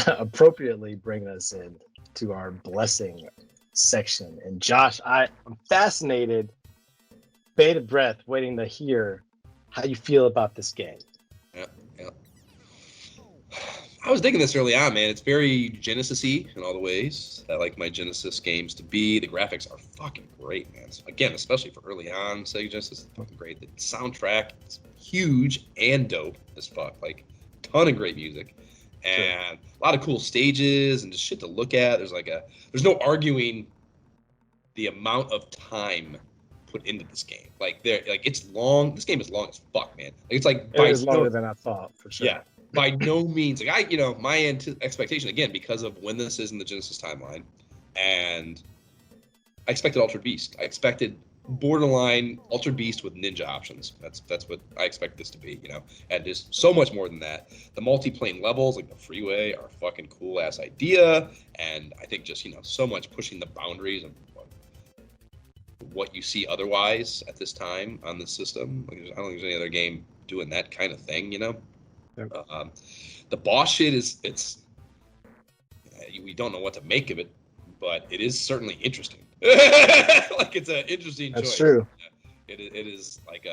appropriately bring us in to our blessing section. And Josh, I'm fascinated, bated breath, waiting to hear how you feel about this game. Yeah. I was digging this early on, man. It's very Genesis-y in all the ways I like my Genesis games to be. The graphics are fucking great, man. So again, especially for early on Sega Genesis, it's fucking great. The soundtrack is huge and dope as fuck. Like, ton of great music. And a lot of cool stages and just shit to look at. There's no arguing the amount of time put into this game. It's long. This game is long as fuck, man. It is longer than I thought, for sure. Yeah. By no means, my expectation, again, because of when this is in the Genesis timeline, and I expected Altered Beast. I expected borderline Altered Beast with ninja options. That's what I expect this to be, and just so much more than that. The multi-plane levels, like the freeway, are a fucking cool-ass idea, and I think just, so much pushing the boundaries of what you see otherwise at this time on this system. I don't think there's any other game doing that kind of thing, Yep. The boss shit we don't know what to make of it, but it is certainly interesting. It's an interesting choice. That's true. It is like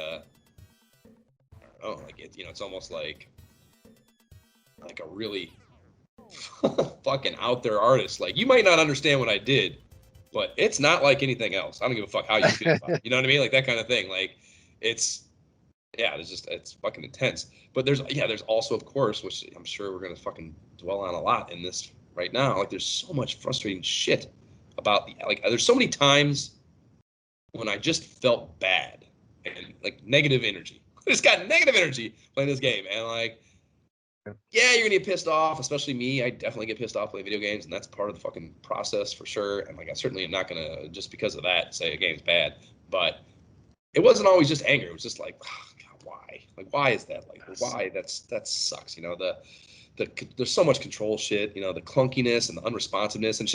it's almost like a really fucking out there artist. Like, you might not understand what I did, but it's not like anything else. I don't give a fuck how you feel about it. You know what I mean? Like, that kind of thing. Like, it's fucking intense. But there's also, of course, which I'm sure we're going to fucking dwell on a lot in this right now. Like, there's so much frustrating shit about there's so many times when I just felt bad and negative energy. I just got negative energy playing this game. And you're going to get pissed off, especially me. I definitely get pissed off playing video games, and that's part of the fucking process for sure. And I certainly am not going to, just because of that, say a game's bad. But it wasn't always just anger. It was just why? Why is that? Why? That sucks. There's so much control shit. The clunkiness and the unresponsiveness, and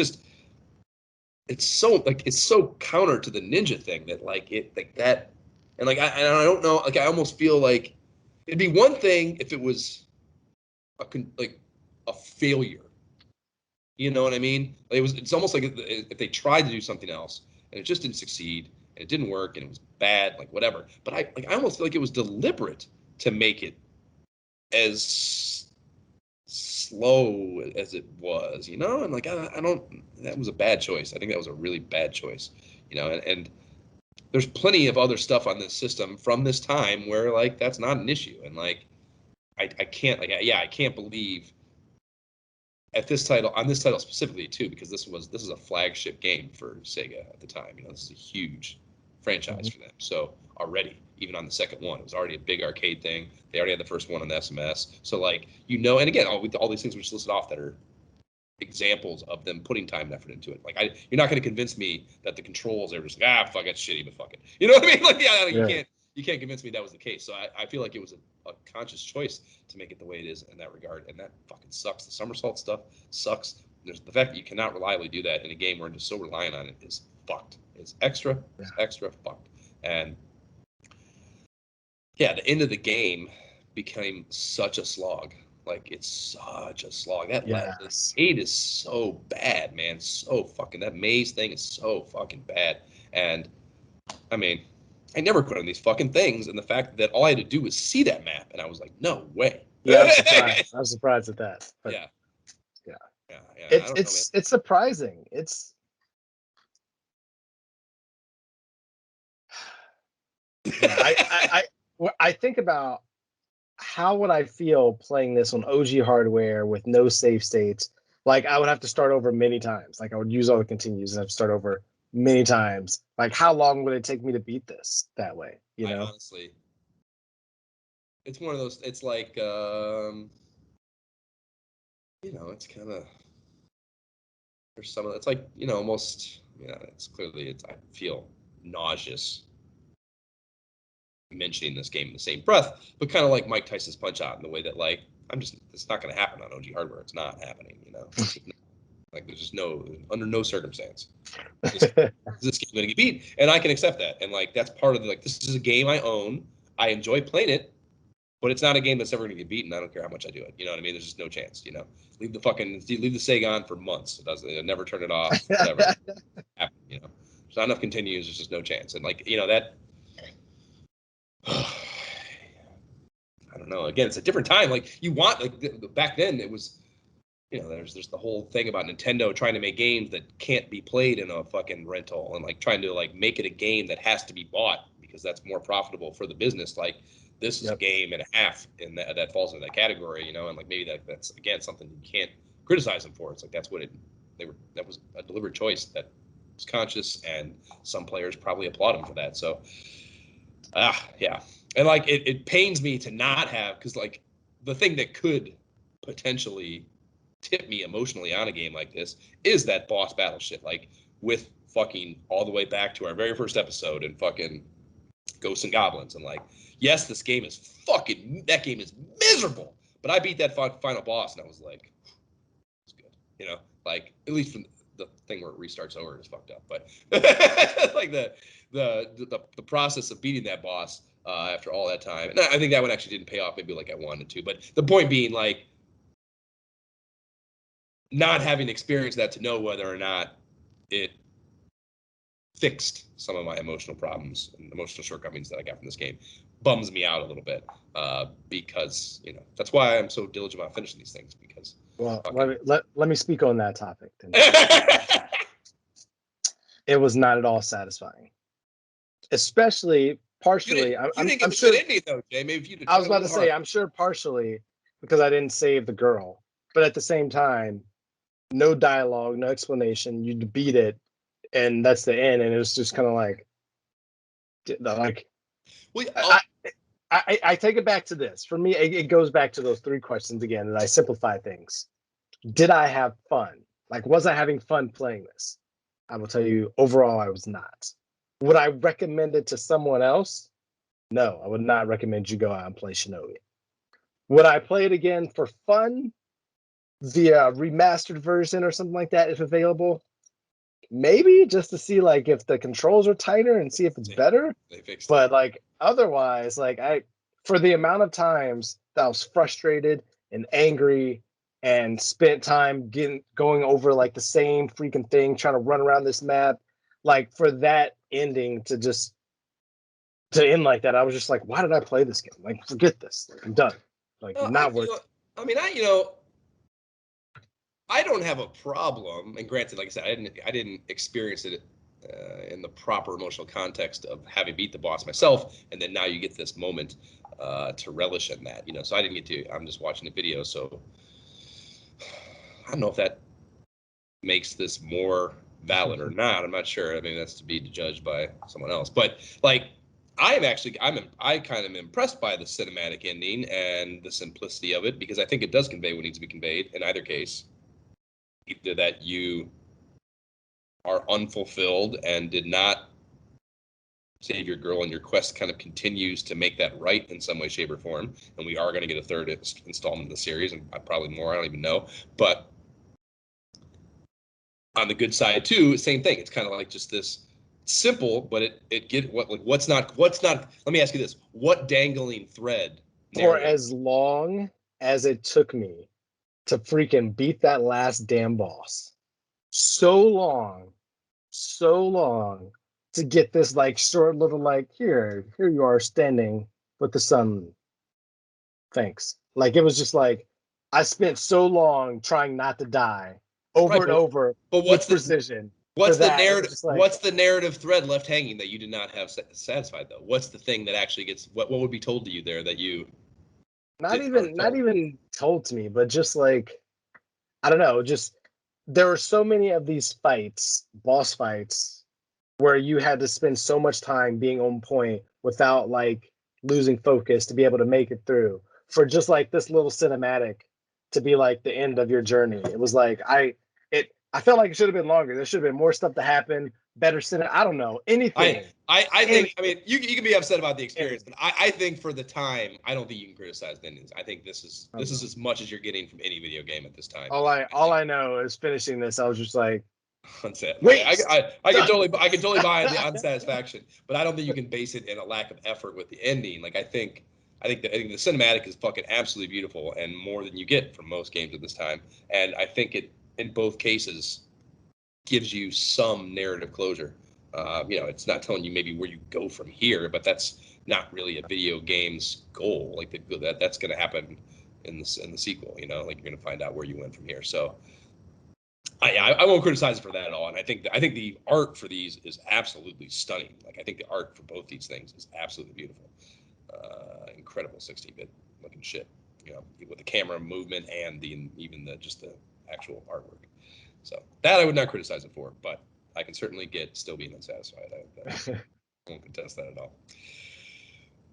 it's so counter to the ninja thing that that, and I don't know. I almost feel like it'd be one thing if it was a failure. You know what I mean? It's almost like if they tried to do something else and it just didn't succeed. And it didn't work, and it was bad, whatever. But I almost feel like it was deliberate to make it as slow as it was, And I don't. That was a bad choice. I think that was a really bad choice, And there's plenty of other stuff on this system from this time where that's not an issue, and I can't I can't believe on this title specifically too, because this is a flagship game for Sega at the time. This is a huge franchise for them. So already, even on the second one, it was already a big arcade thing. They already had the first one on the SMS. So and again, all these things we just listed off that are examples of them putting time and effort into it. You're not going to convince me that the controls are just fuck, that's shitty, but fuck it. You know what I mean? You can't convince me that was the case. So I feel like it was a conscious choice to make it the way it is in that regard, and that fucking sucks. The somersault stuff sucks. There's the fact that you cannot reliably do that in a game where I'm just so reliant on it is fucked. It's extra fucked. And the end of the game became such a slog. It's such a slog. That aid is so bad, man. So fucking, that maze thing is so fucking bad. And I mean, I never quit on these fucking things, and the fact that all I had to do was see that map, and I was like, no way. Yeah, I was surprised at that. But yeah. It's surprising. I think about how would I feel playing this on OG hardware with no save states. I would have to start over many times. I would use all the continues and have to start over many times. How long would it take me to beat this that way? Honestly, it's one of those. It's it's kind of, there's some of it's almost, it's clearly, I feel nauseous mentioning this game in the same breath, but kind of like Mike Tyson's Punch Out in the way that it's not going to happen on OG hardware. It's not happening. There's just under no circumstance is this game going to get beat, and I can accept that. And that's part of this is a game I own. I enjoy playing it, But it's not a game that's ever going to get beaten. I don't care how much I do it. You know what I mean? There's just no chance. You know, leave the Sega on for months. It never turn it off. Whatever. You know, there's not enough continues. There's just no chance. And like that. I don't know. Again, it's a different time. Like you want back then it was. There's the whole thing about Nintendo trying to make games that can't be played in a fucking rental and like trying to like make it a game that has to be bought because that's more profitable for the business. Like this is a game and a half and that falls into that category, and like maybe that's again something you can't criticize them for. It's like that's what that was a deliberate choice that was conscious and some players probably applaud them for that. So yeah. And like it pains me to not have, because like the thing that could potentially tip me emotionally on a game like this is that boss battle shit, like with fucking all the way back to our very first episode and fucking Ghosts and Goblins, and like yes, that game is miserable, but I beat that final boss and I was like, it's good, like at least from the thing where it restarts over is fucked up, but like the process of beating that boss after all that time, and I think that one actually didn't pay off maybe like I wanted to, but the point being like not having experienced that to know whether or not it fixed some of my emotional problems and emotional shortcomings that I got from this game bums me out a little bit because that's why I'm so diligent about finishing these things, because let me speak on that topic then. It was not at all satisfying, especially partially. You didn't get the good ending though, Jay. Maybe if you I was about to say I'm sure partially because I didn't save the girl, but at the same time, no dialogue, no explanation. You beat it, and that's the end. And it was just kind of like I take it back to this. For me, it goes back to those three questions again, and I simplify things. Did I have fun? Like, was I having fun playing this? I will tell you, overall, I was not. Would I recommend it to someone else? No, I would not recommend you go out and play Shinobi. Would I play it again for fun via remastered version or something like that if available? Maybe just to see like if the controls are tighter and see if it's better. They fixed but like otherwise, like for the amount of times that I was frustrated and angry and spent time going over like the same freaking thing, trying to run around this map, like for that ending to end like that, I was just like, why did I play this game? Like, forget this. Like, I'm done. Like, not worth. I mean, I don't have a problem, and granted, like I said, I didn't experience it in the proper emotional context of having beat the boss myself, and then now you get this moment to relish in that, So I didn't get to. I'm just watching the video, so I don't know if that makes this more valid or not. I'm not sure. I mean, that's to be judged by someone else. But like, I kind of impressed by the cinematic ending and the simplicity of it, because I think it does convey what needs to be conveyed in either case. Either that you are unfulfilled and did not save your girl, and your quest kind of continues to make that right in some way, shape, or form. And we are going to get a third installment of the series, and probably more. I don't even know. But on the good side too, same thing. It's kind of like just this simple, but what's not. Let me ask you this: what dangling thread? For as long as it took me to freaking beat that last damn boss, so long to get this like short little like here you are standing with the sun. Thanks. Like it was just like I spent so long trying not to die over and over, but what's precision? What's the narrative? Like, what's the narrative thread left hanging that you did not have satisfied though? What's the thing that actually gets what would be told to you there that you not even told to me, but just like I don't know, just there were so many of these fights, boss fights, where you had to spend so much time being on point without like losing focus to be able to make it through, for just like this little cinematic to be like the end of your journey. It was like I felt like it should have been longer. There should have been more stuff to happen, better cinema. I don't know, anything. I think, I mean, you can be upset about the experience, but I think for the time, I don't think you can criticize the endings. I think this is as much as you're getting from any video game at this time. All I know is finishing this, I was just like, that's it. Wait, I can totally buy the unsatisfaction, but I don't think you can base it in a lack of effort with the ending. Like I think I think the cinematic is fucking absolutely beautiful and more than you get from most games at this time. And I think it in both cases gives you some narrative closure. It's not telling you maybe where you go from here, but that's not really a video game's goal. Like that's going to happen in the sequel. Like you're going to find out where you went from here. So I won't criticize it for that at all. And I think the art for these is absolutely stunning. Like I think the art for both these things is absolutely beautiful. Incredible 16-bit looking shit. With the camera movement and even the actual artwork. So that I would not criticize it for, but I can certainly get still being unsatisfied. I won't contest that at all.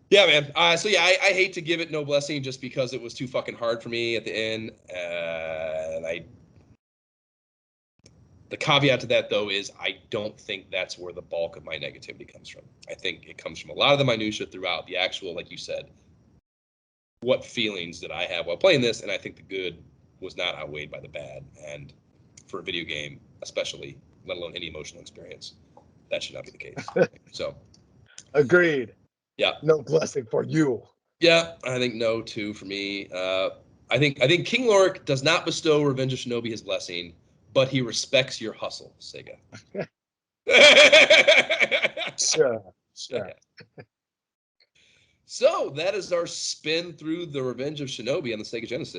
Yeah, man. So yeah, I hate to give it no blessing just because it was too fucking hard for me at the end. And the caveat to that though is I don't think that's where the bulk of my negativity comes from. I think it comes from a lot of the minutia throughout the actual, like you said, what feelings did I have while playing this, and I think the good was not outweighed by the bad. And for a video game, especially, let alone any emotional experience, that should not be the case. So, agreed. Yeah, no blessing for you. Yeah, I think no too for me. I think King Lorik does not bestow Revenge of Shinobi his blessing, but he respects your hustle, Sega. Sure. Okay. So that is our spin through the Revenge of Shinobi on the Sega Genesis.